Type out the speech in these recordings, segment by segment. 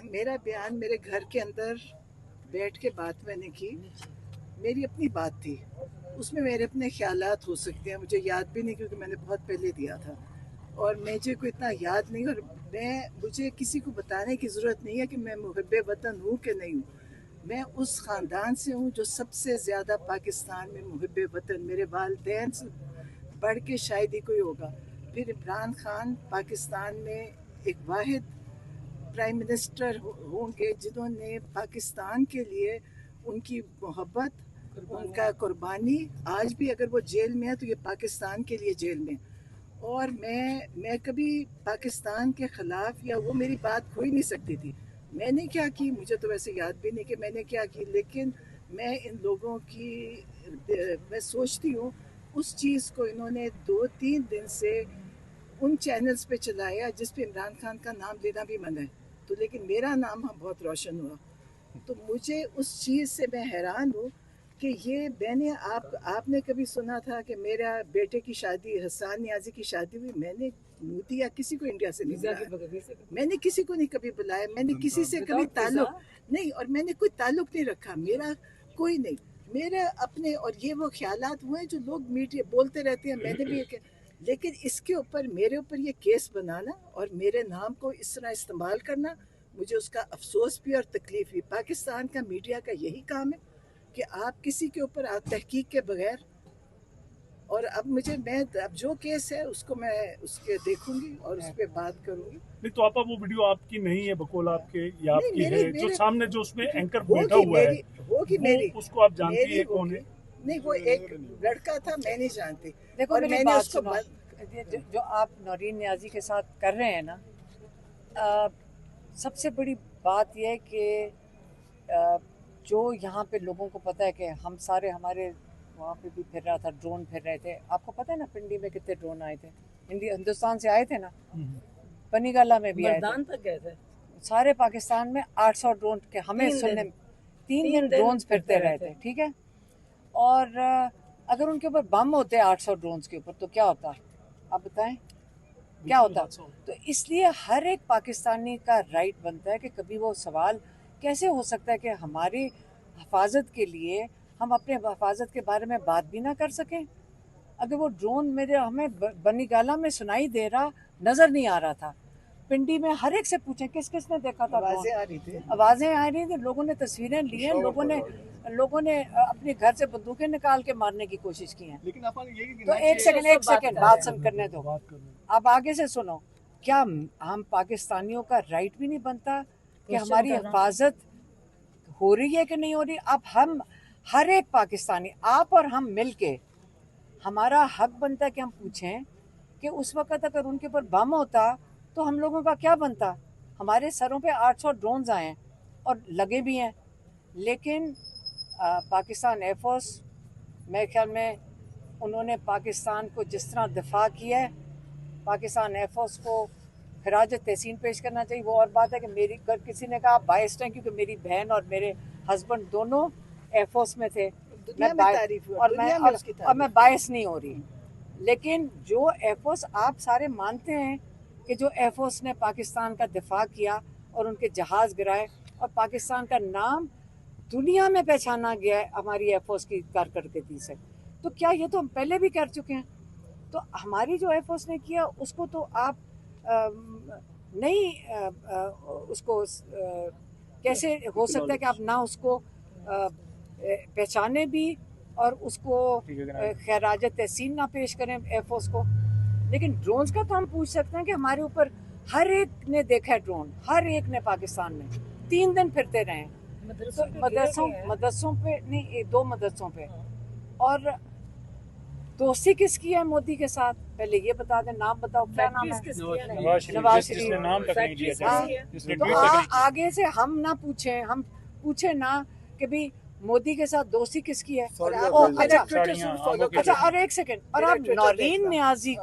میرا بیان میرے گھر کے اندر بیٹھ کے بات میں نے کی، میری اپنی بات تھی، اس میں میرے اپنے خیالات ہو سکتے ہیں، مجھے یاد بھی نہیں کیونکہ میں نے بہت پہلے دیا تھا اور مجھے کوئی اتنا یاد نہیں، اور مجھے کسی کو بتانے کی ضرورت نہیں ہے کہ میں محب وطن ہوں کہ نہیں ہوں۔ میں اس خاندان سے ہوں جو سب سے زیادہ پاکستان میں محب وطن، میرے والدین سے بڑھ کے شاید ہی کوئی ہوگا۔ پھر عمران خان پاکستان میں ایک واحد پرائم منسٹر ہوں گے جنہوں نے پاکستان کے لیے ان کی محبت، ان کا قربانی، آج بھی اگر وہ جیل میں ہے تو یہ پاکستان کے لیے جیل میں۔ اور میں کبھی پاکستان کے خلاف یا وہ میری بات کھو ہی نہیں سکتی تھی۔ میں نے کیا کی مجھے تو ویسے یاد بھی نہیں کہ میں نے کیا کی، لیکن میں ان لوگوں کی میں سوچتی ہوں اس چیز کو انہوں نے 2-3 دن سے ان چینلز پہ چلایا جس پہ عمران خان کا نام لینا بھی منع ہے، تو لیکن میرا نام بہت روشن ہوا۔ تو مجھے اس چیز سے میں حیران ہوں کہ یہ میں نے آپ نے کبھی سنا تھا کہ میرا بیٹے کی شادی، حسان نیازی کی شادی ہوئی؟ میں نے مودی یا کسی کو انڈیا سے نہیں بلایا، میں نے کسی کو نہیں کبھی بلایا، میں نے کسی سے کبھی تعلق نہیں، اور میں نے کوئی تعلق نہیں رکھا، میرا کوئی نہیں، میرا اپنے، اور یہ وہ خیالات ہوئے جو لوگ میڈیا بولتے رہتے ہیں، میں نے بھی لیکن اس کے اوپر میرے اوپر یہ کیس بنانا اور میرے نام کو اس طرح استعمال کرنا، مجھے اس کا افسوس بھی اور تکلیف بھی۔ پاکستان کا میڈیا کا یہی کام ہے کہ آپ کسی کے اوپر تحقیق کے بغیر، اور اب اب جو کیس ہے اس کو میں اس کے دیکھوں گی اور اس پہ بات کروں گی۔ نہیں تو آپا وہ ویڈیو آپ کی نہیں ہے، بقول آپ کے یا آپ کی ہے، جو میرے سامنے جو اس میں اینکر بیٹھا ہوا ہے ہوگی میری، اس کو آپ جانتی ہے کون ہے؟ نہیں وہ ایک لڑکا تھا، میں نہیں جانتی۔ دیکھو اور میری میں نے بات اس کو سنو، جو آپ نورین نیازی کے ساتھ کر رہے ہیں نا، سب سے بڑی بات یہ ہے کہ جو یہاں پہ لوگوں کو پتہ ہے کہ ہم سارے ہمارے وہاں پہ بھی پھر رہا تھا، ڈرون پھر رہے تھے، آپ کو پتہ ہے نا پنڈی میں کتنے ڈرون آئے تھے، ہندوستان سے آئے تھے نا، پنی گالا میں بھی آئے تھے، سارے پاکستان میں 800 ڈرون کے ہمیں سننے 3 دن ڈرونز پھرتے رہے تھے، ٹھیک ہے؟ اور اگر ان کے اوپر بم ہوتے 800 ڈرونز کے اوپر تو کیا ہوتا؟ آپ بتائیں کیا ہوتا؟ تو اس لیے ہر ایک پاکستانی کا رائٹ بنتا ہے کہ کبھی وہ سوال کیسے ہو سکتا ہے کہ ہماری حفاظت کے لیے ہم اپنے حفاظت کے بارے میں بات بھی نہ کر سکیں؟ اگر وہ ڈرون ہمیں بنی گالا میں سنائی دے رہا، نظر نہیں آ رہا تھا، پنڈی میں ہر ایک سے پوچھیں کس کس نے دیکھا تھا؟ آوازیں آ رہی تھی، آوازیں آ رہی تھیں، لوگوں نے تصویریں لی ہیں، لوگوں نے اپنے گھر سے بندوقیں نکال کے مارنے کی کوشش کی ہیں۔ تو ایک سیکنڈ بات سن کرنے دو، اب آگے سے سنو، کیا ہم پاکستانیوں کا رائٹ بھی نہیں بنتا کہ ہماری حفاظت ہو رہی ہے کہ نہیں ہو رہی؟ اب ہم ہر ایک پاکستانی، آپ اور ہم مل کے، ہمارا حق بنتا ہے کہ ہم پوچھیں کہ اس وقت اگر ان کے اوپر بم ہوتا تو ہم لوگوں کا کیا بنتا؟ ہمارے سروں پہ 800 ڈرونز آئے ہیں اور لگے بھی ہیں، لیکن پاکستان ایئر فورس، میرے خیال میں انہوں نے پاکستان کو جس طرح دفاع کیا ہے، پاکستان ایئر فورس کو خراج تحسین پیش کرنا چاہیے۔ وہ اور بات ہے کہ میری کسی نے کہا آپ بائسڈ ہیں کیونکہ میری بہن اور میرے ہسبینڈ دونوں ایئر فورس میں تھے، اور میں باعث نہیں ہو رہی، لیکن جو ایئر فورس آپ سارے مانتے ہیں کہ جو ایئر فورس نے پاکستان کا دفاع کیا اور ان کے جہاز گرائے اور پاکستان کا نام دنیا میں پہچانا گیا ہے ہماری ایئر فورس کی کارکردگی سے، تو کیا یہ تو ہم پہلے بھی کر چکے ہیں؟ تو ہماری جو ایئر فورس نے کیا اس کو تو آپ نہیں، اس کو کیسے ہو سکتا ہے کہ آپ نہ اس کو پہچانے بھی اور اس کو خراج تحسین نہ پیش کریں ایئر فورس کو؟ لیکن ڈرونز کا تو ہم پوچھ سکتے ہیں کہ ہمارے اوپر ہر ایک نے دیکھا ہے ڈرون، ہر ایک نے پاکستان میں 3 دن پھرتے رہے ہیں، مدرسوں پہ نہیں، 2 مدرسوں پہ۔ اور دوستی کس کی ہے مودی کے ساتھ؟ پہلے یہ بتا دیں، نام بتاؤ کیا نام ہے؟ نواز شریف۔ تو آگے سے ہم نہ پوچھیں، ہم پوچھیں نہ کہ بھی مودی کے ساتھ دوستی کس کی ہے؟ اچھا، اور ایک سیکنڈ، اور آپ نورین نیازی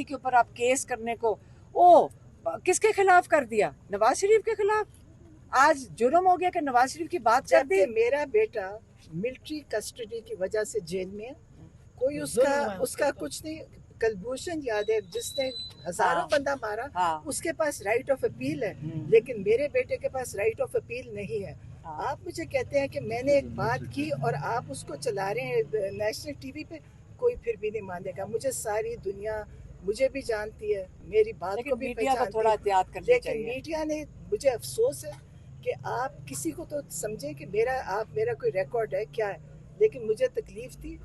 کے اوپر آپ کیس کرنے کو کس کے خلاف کر دیا؟ نواز شریف کے خلاف؟ آج جرم ہو گیا کہ نواز شریف کی بات کر دی؟ میرا بیٹا ملٹری کسٹڈی کی وجہ سے جیل میں ہے، کوئی اس کا کچھ نہیں، कलभूषण यादव जिसने हजारों हाँ। बंदा मारा, हाँ। उसके पास राइट ऑफ अपील है, लेकिन मेरे बेटे के पास राइट ऑफ अपील नहीं है। हाँ। आप मुझे कहते हैं कि मैंने एक बात की और आप उसको चला रहे हैं नेशनल टीवी पे, कोई फिर भी नहीं मानेगा। मुझे सारी दुनिया मुझे भी जानती है, मेरी बात लेकिन को भी मीडिया को पहचानती थोड़ा है, एहतियात करनी लेकिन चाहिए। मीडिया ने, मुझे अफसोस है कि आप किसी को तो समझे कि मेरा कोई रिकॉर्ड है क्या है, लेकिन मुझे तकलीफ थी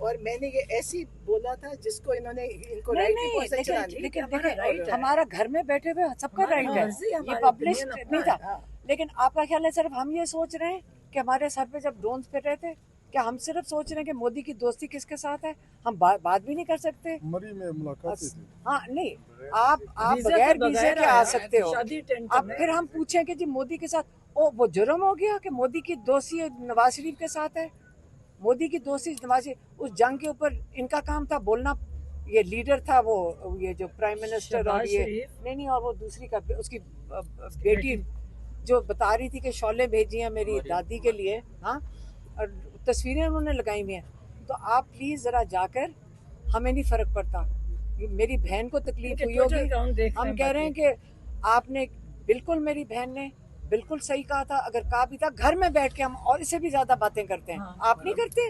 और मैंने ये ऐसी बोला था जिसको इनको नहीं राइट नहीं, नहीं पहुंचा चलाने की। लेकिन हमारा right देखिए है। हमारा घर में बैठे हुए सबका राइट है, ये पब्लिश नहीं था। हाँ। लेकिन आपका ख्याल है सिर्फ हम ये सोच रहे हैं कि हमारे सर पे जब ड्रोन फिर रहे थे, क्या हम सिर्फ सोच रहे हैं कि मोदी की दोस्ती किसके साथ है? हम बात भी नहीं कर सकते। मरी में मुलाकात थी। हाँ नहीं, आप बगैर वीजे के आ सकते हो। अब फिर हम पूछें कि जी मोदी के साथ, ओ वो जुर्म हो गया कि मोदी की दोस्ती नवाज शरीफ के साथ है? मोदी की दोस्ती नवाज शरीफ, उस जंग के ऊपर इनका काम था बोलना। ये लीडर था वो, ये जो प्राइम मिनिस्टर, और ये नहीं, और वो दूसरी का उसकी बेटी जो बता रही थी कि शौले भेजी हैं मेरी दादी के लिए, हाँ, और तस्वीरें उन्होंने लगाई हुई हैं। तो आप प्लीज जरा जाकर, हमें नहीं फर्क पड़ता, मेरी बहन को तकलीफ हुई होगी, हम कह रहे हैं कि आपने बिल्कुल, मेरी बहन ने बिल्कुल सही कहा था। अगर कहा भी था, घर में बैठ के हम और इससे भी ज्यादा बातें करते हैं, आप नहीं करते।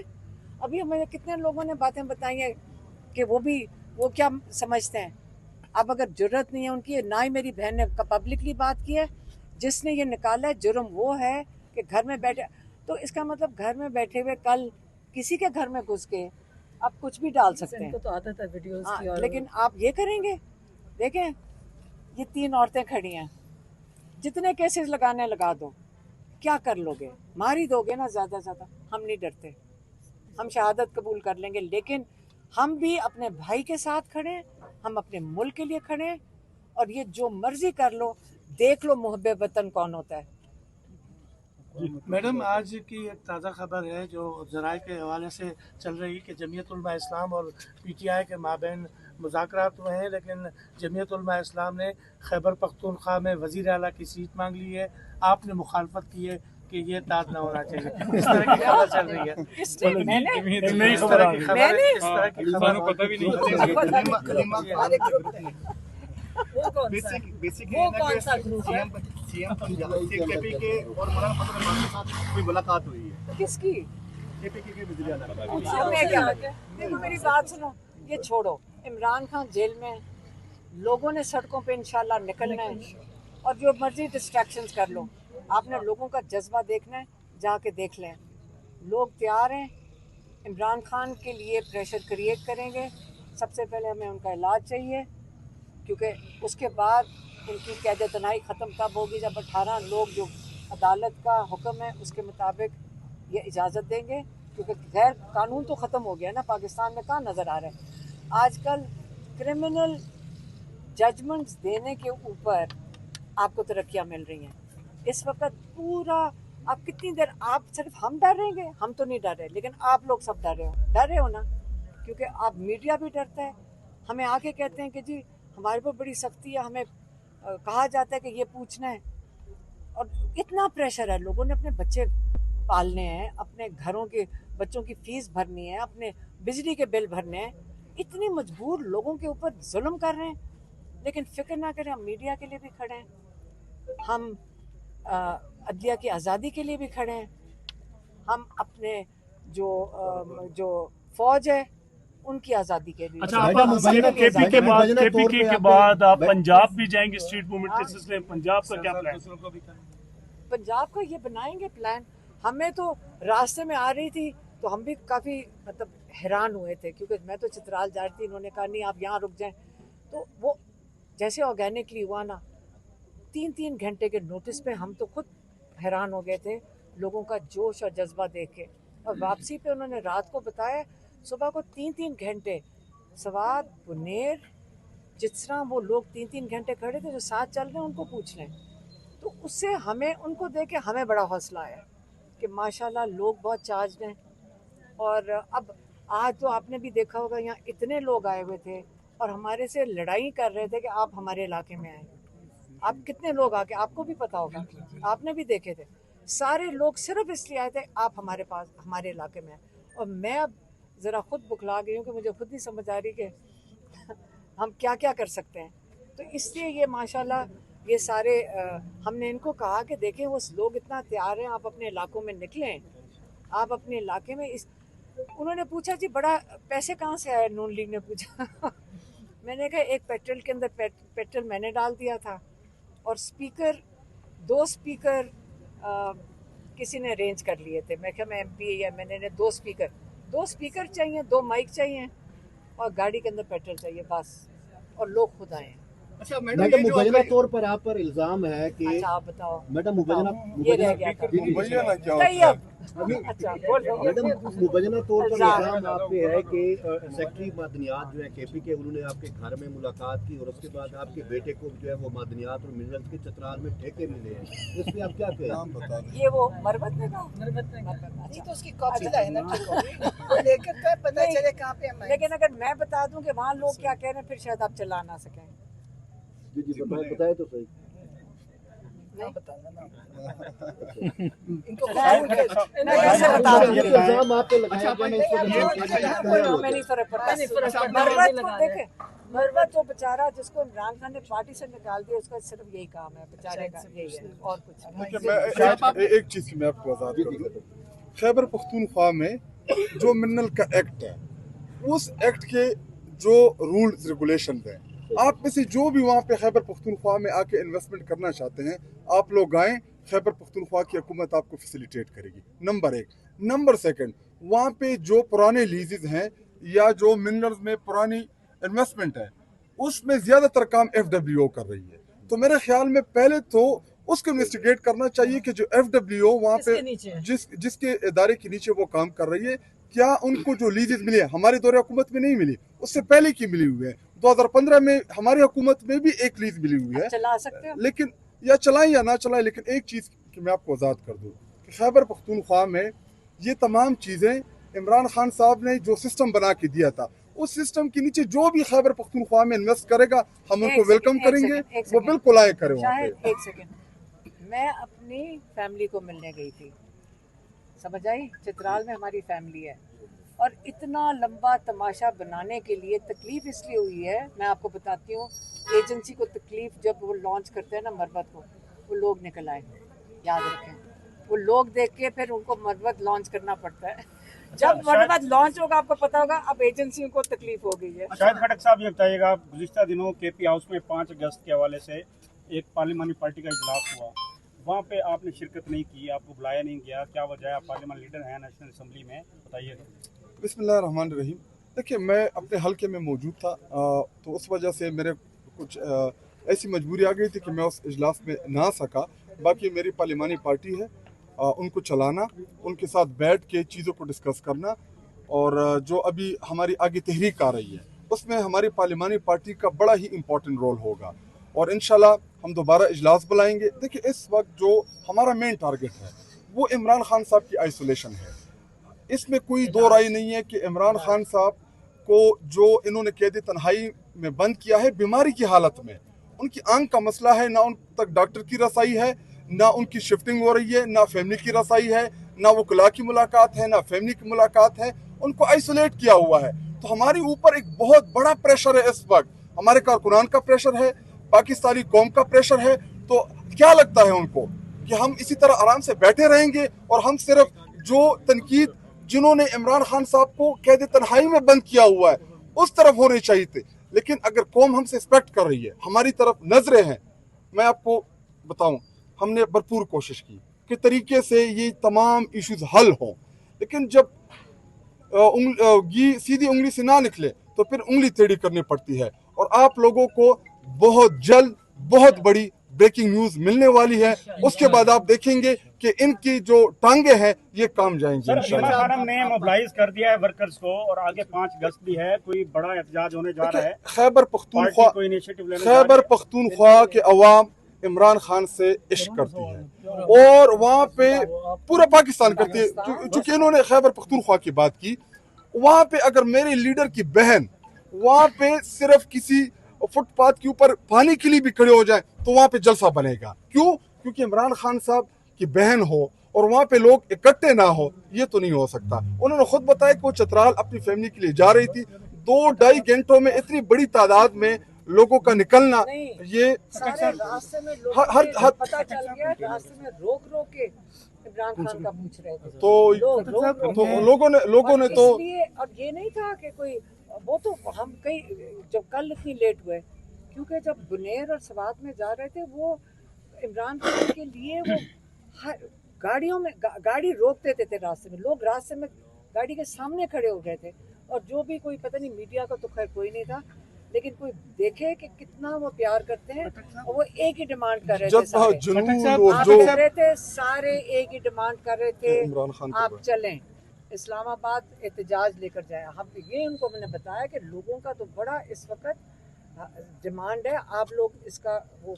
अभी हमें कितने लोगों ने बातें बताई हैं कि वो क्या समझते हैं। अब अगर जरूरत नहीं है उनकी, ना ही मेरी बहन ने पब्लिकली बात की है, जिसने ये निकाला है जुर्म वो है कि घर में बैठे। तो इसका मतलब घर में बैठे हुए कल किसी के घर में घुस के आप कुछ भी डाल सकते हैं। तो आता था वीडियोस की, और लेकिन आप ये करेंगे, देखें ये 3 औरतें खड़ी हैं, जितने केसेस लगाने लगा दो, क्या कर लोगे? मार ही दोगे ना ज्यादा ज्यादा। हम नहीं डरते, हम शहादत कबूल कर लेंगे, लेकिन हम भी अपने भाई के साथ खड़े हैं, हम अपने मुल्क के लिए खड़े हैं। और ये जो मर्जी कर लो, देख लो मुहब्बे वतन कौन होता है। मैडम, आज की एक ताज़ा खबर है जो ज़राए के हवाले से चल रही कि जमीयत उलमा इस्लाम और PTI के माबैन मुज़ाकरात हुए हैं, लेकिन जमीयत उलमा इस्लाम ने खैबर पख्तूनख्वा में वज़ीर आला की सीट मांग ली है। आपने मुखालफत की है कि ये ताज ना होना चाहिए। इस तरह की खबर चल रही है। नई इस खबर तरह आ की गई। खबर है, इस तरह की खबर पता भी नहीं। हमारे ग्रुप में वो कौन सा ग्रुप है? सीएम केपी के और मौलाना फजल रहमान के साथ कोई मुलाकात हुई है। किसकी? केपी के वज़ीर आला। मैं क्या, देखो मेरी बात सुनो, ये छोड़ो। इमरान खान जेल में, लोगों ने सड़कों पे इंशाल्लाह निकलना है, और जो मर्जी डिस्ट्रैक्शंस कर लो। आपने लोगों का जज्बा देखना है, जाके देख लें। लोग तैयार हैं, इमरान खान के लिए प्रेशर क्रिएट करेंगे। सबसे पहले हमें उनका इलाज चाहिए, क्योंकि उसके बाद उनकी कैद तनाई ख़त्म तब होगी जब 18 लोग, जो अदालत का हुक्म है उसके मुताबिक ये इजाज़त देंगे। क्योंकि गैर कानून तो ख़त्म हो गया ना पाकिस्तान में, कहाँ नज़र आ रहा है आजकल। क्रिमिनल जजमेंट्स देने के ऊपर आपको तरक्कियाँ मिल रही हैं इस वक्त पूरा। आप कितनी देर, आप सिर्फ हम डर रहेंगे? हम तो नहीं डर रहे, लेकिन आप लोग सब डर रहे हो ना, क्योंकि आप मीडिया भी डरता है। हमें आके कहते हैं कि जी हमारे पर बड़ी सख्ती है, हमें कहा जाता है कि ये पूछना है, और इतना प्रेशर है। लोगों ने अपने बच्चे पालने हैं, अपने घरों के बच्चों की फीस भरनी है, अपने बिजली के बिल भरने हैं, इतनी मजबूर लोगों के ऊपर जुल्म कर रहे हैं। लेकिन फिक्र ना करें, हम मीडिया के लिए भी खड़े हैं, हम अदलिया की आज़ादी के लिए भी खड़े हैं, हम अपने जो फौज है उनकी आज़ादी के लिए। अच्छा, आप केपी के बाद आप पंजाब भी जाएंगे स्ट्रीट मूवमेंट के सिलसिले में? पंजाब का क्या प्लान? पंजाब का ये बनाएंगे प्लान। हमें तो रास्ते में आ रही थी तो हम भी काफ़ी मतलब हैरान हुए थे, क्योंकि मैं तो चित्राल जा रही थी, इन्होंने कहा नहीं आप यहाँ रुक जाएं। तो वो जैसे ऑर्गेनिकली हुआ ना, 3-3 घंटे के नोटिस पे हम तो खुद हैरान हो गए थे, लोगों का जोश और जज्बा देख के। और वापसी पे उन्होंने रात को बताया, सुबह को 3-3 घंटे सवाद बुनेर, जिस तरह वो लोग 3-3 घंटे खड़े थे, जो साथ चल रहे हैं उनको पूछ लें। तो उससे हमें, उनको देख के हमें बड़ा हौसला आया कि माशाल्लाह लोग बहुत चार्ज हैं। और अब आज तो आपने भी देखा होगा, यहाँ इतने लोग आए हुए थे और हमारे से लड़ाई कर रहे थे कि आप हमारे इलाके में आए। आप कितने लोग आके, आपको भी पता होगा, आपने भी देखे थे, सारे लोग सिर्फ इसलिए आए थे आप हमारे पास, हमारे इलाके में आए। और मैं अब ज़रा खुद बुखला गई हूँ कि मुझे खुद नहीं समझ आ रही कि हम क्या क्या कर सकते हैं। तो इसलिए ये माशाल्लाह ये सारे हमने इनको कहा कि देखें वो लोग इतना तैयार हैं, आप अपने इलाकों में निकलें, आप अपने इलाके में उन्होंने पूछा जी बड़ा पैसे कहाँ से आए, नून लीग ने पूछा मैंने कहा एक पेट्रोल के अंदर पेट्रोल मैंने डाल दिया था, और स्पीकर 2 स्पीकर किसी ने अरेंज कर लिए थे। मैं कहा मैं MP या मैंने 2 स्पीकर चाहिए, 2 माइक चाहिए और गाड़ी के अंदर पेट्रोल चाहिए बस, और लोग खुद आए हैं। अच्छा मैडम मुबैना तौर पर आप पर इल्जाम है कि अच्छा आप बताओ मैडम ये रह गया था। तैयब अच्छा बोलो। मैडम मुबैना तौर पर इल्जाम आप पे है कि सेक्रेटरी मादनियात जो है KP के, उन्होंने आपके घर में मुलाकात की और उसके बाद आपके बेटे को जो है वो मादनियात और मिनरल्स के चतराल में ठेके मिले हैं, इस पे आप क्या कहें? ये वो मरबत ने कहा, नहीं तो उसकी कॉपी लाए ना लेकर का पता चले कहाँ पे हम। लेकिन अगर मैं बता दूं कि वहाँ लोग क्या कह रहे हैं फिर शायद आप चला ना सकें। जी बताए तो सही। नहीं बताना ना इनको मैं कैसे बता दूं? ये इल्जाम आप पे लगाया गया है, हमें नहीं फर्क पड़ता। मरबत को देखे, मरबत तो बेचारा जिसको इमरान खान ने पार्टी से निकाल दिया, उसका सिर्फ यही काम है बेचारे का, यही है और कुछ नहीं। मैं एक चीज की मैं आपको आजाद कर दूं, खैबर पख्तूनख्वा में जो मिनरल का एक्ट है, उस एक्ट के जो रूल्स रेगुलेशन हैं, आप में से जो भी वहाँ पे खैबर पख्तूनख्वा में आके इन्वेस्टमेंट करना चाहते हैं, आप लोग आएँ, खैबर पख्तूनख्वा की हुकूमत आपको फैसिलिटेट करेगी, नंबर 1। नंबर 2, वहाँ पे जो पुराने लीजेस हैं या जो मिनरल्स में पुरानी इन्वेस्टमेंट है, उसमें ज़्यादातर काम FWO कर रही है। तो मेरे ख्याल में पहले तो उसको इन्वेस्टिगेट करना चाहिए कि जो FWO वहाँ पे जिसके इदारे के नीचे वो काम कर रही है, क्या उनको जो लीजेस मिली है, हमारे दौरे हुकूमत में नहीं मिली, उससे पहले की मिली हुई है। 2015 में हमारी हुकूमत में भी एक लीज मिली हुई है, चला सकते हैं लेकिन या चलाएं या ना चलाएं, लेकिन एक चीज़ की मैं आपको आज़ाद कर दूँ कि खैबर पख्तूनख्वा में ये तमाम चीज़ें इमरान खान साहब ने जो सिस्टम बना के दिया था, उस सिस्टम के नीचे जो भी खैबर पख्तूनख्वा में इन्वेस्ट करेगा, हम उनको वेलकम करेंगे, वो बिल्कुल आए करें वहाँ पे। एक सेकंड, मैं अपनी फैमिली को मिलने गई थी, समझ आई, चित्राल में हमारी फैमिली है, और इतना लंबा तमाशा बनाने के लिए तकलीफ इसलिए हुई है, मैं आपको बताती हूँ। एजेंसी को तकलीफ जब वो लॉन्च करते हैं ना मरबत को, वो लोग निकल आए, याद रखें, वो लोग देख के फिर उनको मरबत लॉन्च करना पड़ता है। जब मरबत लॉन्च होगा आपको पता होगा, अब एजेंसियों को तकलीफ हो गई है। शाहिद खटक साहब ये बताइएगा, गुज़िश्ता दिनों KP हाउस में 5 अगस्त के हवाले से एक पार्लिमानी पार्टी का इजलास हुआ, वहाँ पे आपने शिरकत नहीं की, आपको बुलाया नहीं गया, क्या वजह है? आप पार्लियामेंट लीडर हैं नेशनल असम्बली में, बताइएगा। बिस्मिल्लाहिर्रहमानिर्रहीम। देखिए, मैं अपने हल्के में मौजूद था, तो उस वजह से मेरे कुछ ऐसी मजबूरी आ गई थी कि मैं उस इजलास में ना आ सका। बाकी मेरी पार्लिमानी पार्टी है, उनको चलाना, उनके साथ बैठ के चीज़ों को डिस्कस करना, और जो अभी हमारी आगे तहरीक आ रही है उसमें हमारी पार्लिमानी पार्टी का बड़ा ही इम्पोर्टेंट रोल होगा, और इंशाल्लाह हम दोबारा इजलास बुलाएंगे। देखिए, इस वक्त जो हमारा मेन टारगेट है वो इमरान खान साहब की आइसोलेशन है। इसमें कोई दो राय नहीं है कि इमरान खान साहब को जो इन्होंने कैद तन्हाई में बंद किया है, बीमारी की हालत में, उनकी आंख का मसला है, ना उन तक डॉक्टर की रसाई है, ना उनकी शिफ्टिंग हो रही है, ना फैमिली की रसाई है, ना वो वकला की मुलाकात है, ना फैमिली की मुलाकात है, उनको आइसोलेट किया हुआ है। तो हमारे ऊपर एक बहुत बड़ा प्रेशर है इस वक्त, हमारे कारकुनान का प्रेशर है, पाकिस्तानी कौम का प्रेशर है। तो क्या लगता है उनको कि हम इसी तरह आराम से बैठे रहेंगे और हम सिर्फ जो तनकीद जिन्होंने इमरान खान साहब को कैद तन्हाई में बंद किया हुआ है उस तरफ होने चाहिए थे। लेकिन अगर कौम हमसे एक्सपेक्ट कर रही है, हमारी तरफ नजरें हैं, मैं आपको बताऊं, हमने भरपूर कोशिश की कि तरीके से ये तमाम इश्यूज हल हों, लेकिन जब सीधी उंगली से ना निकले तो फिर उंगली टेढ़ी करनी पड़ती है। और आप लोगों को बहुत जल्द बहुत बड़ी ब्रेकिंग न्यूज मिलने वाली है, उसके बाद आप देखेंगे कि इनकी जो टांगे हैं ये काम जाएंगी। खानम ने मोबिलाइज कर दिया है वर्कर्स को, और आगे 5 अगस्त भी है, कोई बड़ा एहतजाज होने जा रहा है। खैबर पख्तूनख्वा के अवाम इमरान खान से इश्क करती है और वहाँ पे पूरा पाकिस्तान करती है। चूंकि इन्होंने खैबर पख्तूनख्वा की बात की, वहाँ पे अगर मेरे लीडर की बहन वहाँ पे सिर्फ किसी फुटपाथ के ऊपर पानी के लिए भी खड़े हो जाए तो वहाँ पे जलसा बनेगा। क्यों? क्योंकि इमरान खान साहब की बहन हो और वहाँ पे लोग इकट्ठे ना हो, ये तो नहीं हो सकता। उन्होंने खुद बताया कि वो चतराल अपनी फैमिली के लिए जा रही थी, 2-2.5 घंटों में इतनी बड़ी तादाद में लोगों का निकलना, ये सारे रास्ते में पता चल गया, रास्ते में रोक के इमरान खान का पूछ रहे थे तो लोगों ने तो इसलिए अब ये नहीं था कि कोई वो तो हम कई जब कल इतनी लेट हुए क्योंकि जब बुनेर और सवात में जा रहे थे वो इमरान खान के लिए वो गाड़ियों में गाड़ी रोक देते थे रास्ते में, लोग रास्ते में गाड़ी के सामने खड़े हो गए थे और जो भी कोई पता नहीं मीडिया का तो खैर कोई नहीं था लेकिन कोई देखे कि कितना वो प्यार करते हैं और वो एक ही डिमांड कर रहे थे सारे एक ही डिमांड कर रहे थे आप चलें इस्लामाबाद एहतजाज लेकर जाए। हम ये उनको मैंने बताया कि लोगों का तो बड़ा इस वक्त डिमांड है, आप लोग इसका वो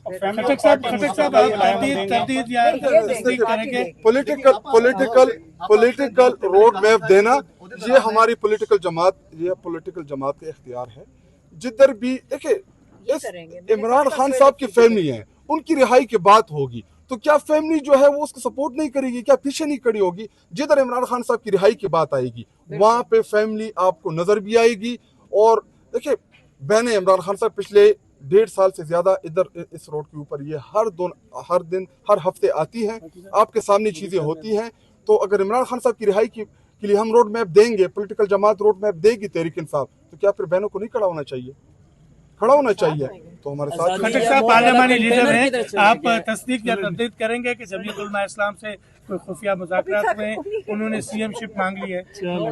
पॉलिटिकल रोड मैप देना, ये हमारी पॉलिटिकल जमात का इख्तियार है। जिधर भी देखिए इमरान खान साहब की फैमिली है, उनकी रिहाई की बात होगी तो क्या फैमिली जो है वो उसको सपोर्ट नहीं करेगी, क्या पीछे नहीं खड़ी होगी? जिधर इमरान खान साहब की रिहाई की बात आएगी वहां पे फैमिली आपको नजर भी आएगी। और देखिए बहने इमरान खान साहब पिछले 1.5 साल से ज्यादा इधर इस रोड के ऊपर ये हर दिन हर हफ्ते आती हैं, आपके सामने चीजें होती हैं। तो अगर इमरान खान साहब की रिहाई के लिए हम रोड मैप देंगे, पॉलिटिकल जमात रोड मैप देगी तहरीक इंसाफ, तो क्या फिर बहनों को नहीं खड़ा होना चाहिए? तो हमारे साथ खट्टर साहब पार्लियामानी लीडर हैं, आप तस्दीक या तस्दीक करेंगे कि जमीयत उलमा इस्लाम से कोई खुफिया मुज़ाकरात में उन्होंने CM शिप मांग ली है? चलो